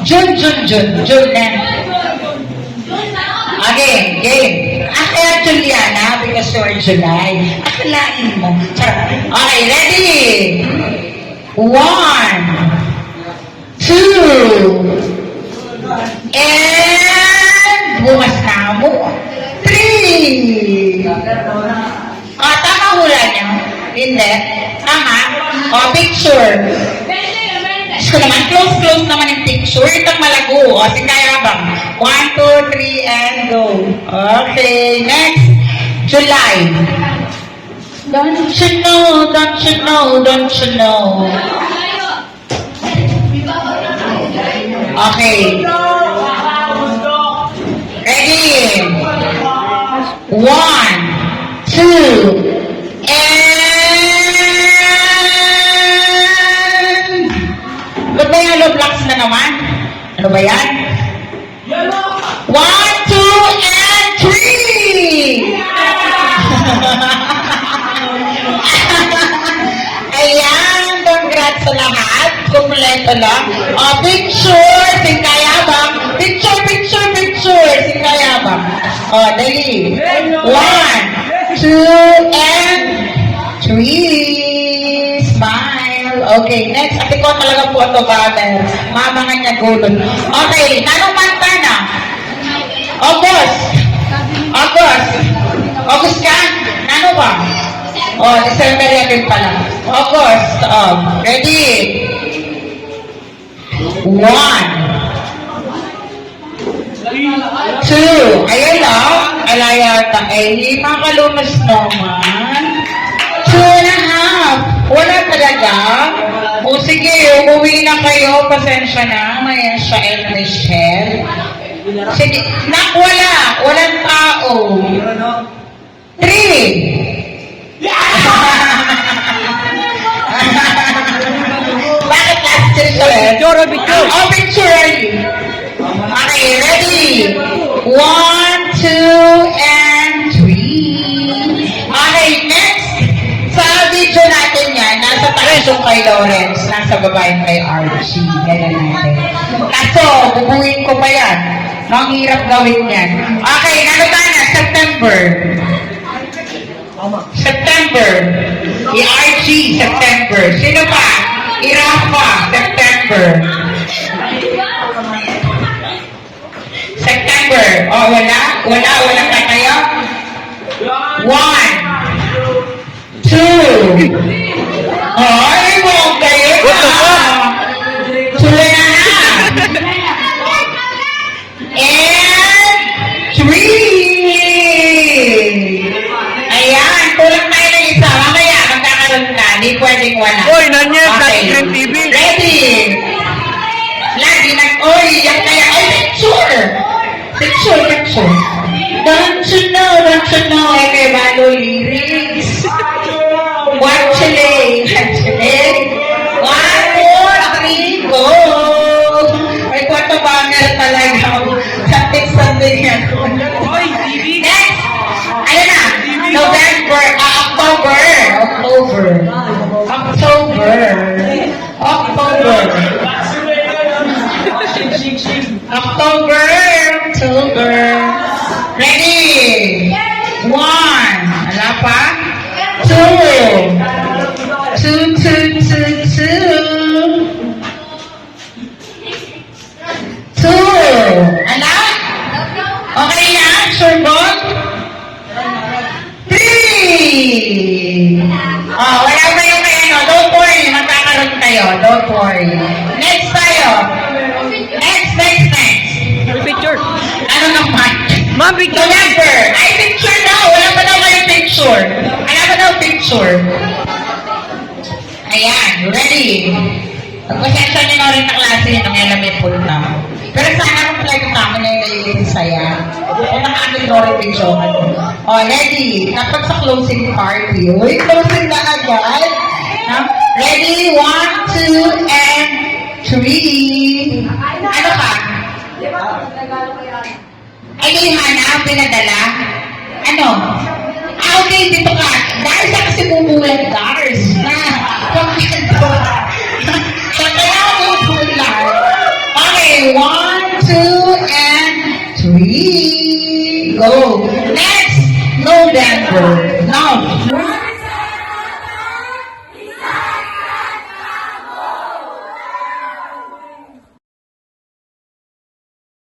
June na. Okay, game. Kaya Juliana, because you're July. Akalain mo. Okay, ready? 1, 2, and bukas na mo. 3. Tama hula niya. Hindi. Tama. Picture. So naman, close naman yung picture. Itong malago. Kaya bang? 1, 2, 3, and go. Okay, next. July. Don't you know, don't you know, don't you know. Okay. Ready? 1, 2, ba't ba yung hollow blocks na naman? Ano ba yan? 1, 2, and 3! Ayan, congrats sa lahat. Kompleto lang. Picture, singkayabang. Picture, singkayabang. Dali. 1, 2, and 3. Smile. Okay, next. Ate ko talaga po ito, brother. Mamangan niya gulon. Okay, nanong manta na? August ka? Nano ba? December yan din pala. August. Ready? 1, 2. Ayun lang. Alayata. Makalumas naman. 2.5. Wala talaga? Sige, umuwi na kayo. Pasensya na. Maya siya and Michelle. Sige. Wala. Walang tao. 3. Bakit last year siya? Picture. Okay, ready? 1, 2, and 3. Okay, next. Sa video natin yan, nasa taas yung kay Lawrence, nasa baba yung kay Archie. Ganyan natin. Kaso, bubuhin ko pa yan. Ang hirap gawin yan. Okay, ano tayo na? September. I-Archie, September. Sino pa? I-Rafa, September. Wala ka kayo? 1, 2. Ay, mo kayo na. Tuloy na. And 3. Ayan, kulang tayo ng isa. Mamaya, magkakaroon na. Di pwedeng wala. Hoy, nanyan, Okay. Green TV. Ready? Lagi yan kaya. Ay, picture. Don't you know, kay Balo lyrics. Actually. 1, 2, 3, go. Ay, kwarto banger talaga. Something yan. Next. Ayun na. November. October. Ready? 1. Wala pa? 2. 2. Ala? Okay na? Sure both? 3. Wala ba yung may ano? Don't worry. Magkakaroon kayo. Don't worry. Next tayo. Next. Picture. Ano naman? Ma'am, picture. November. Ay, picture daw. Wala pa daw kayo picture. Ayan. Ready? Pagpasensya niyo na rin na klase yun ang element po na. Pero sana kung pala yung tama na yung nalilin saya. Kung nakaagin mo rin picture. Ready? Dapat sa closing party. Uy, closing na agad. Ready? 1, 2, and 3. Ano ka? Ay, yung Hana, pinadala? Ano? Okay, dito ka. Dahil sa kasi bumulan, Dars. Pagkito. Sa kaya bumulan. Okay, 1, Okay, 1, 2, and 3. Go. Next, November. Now,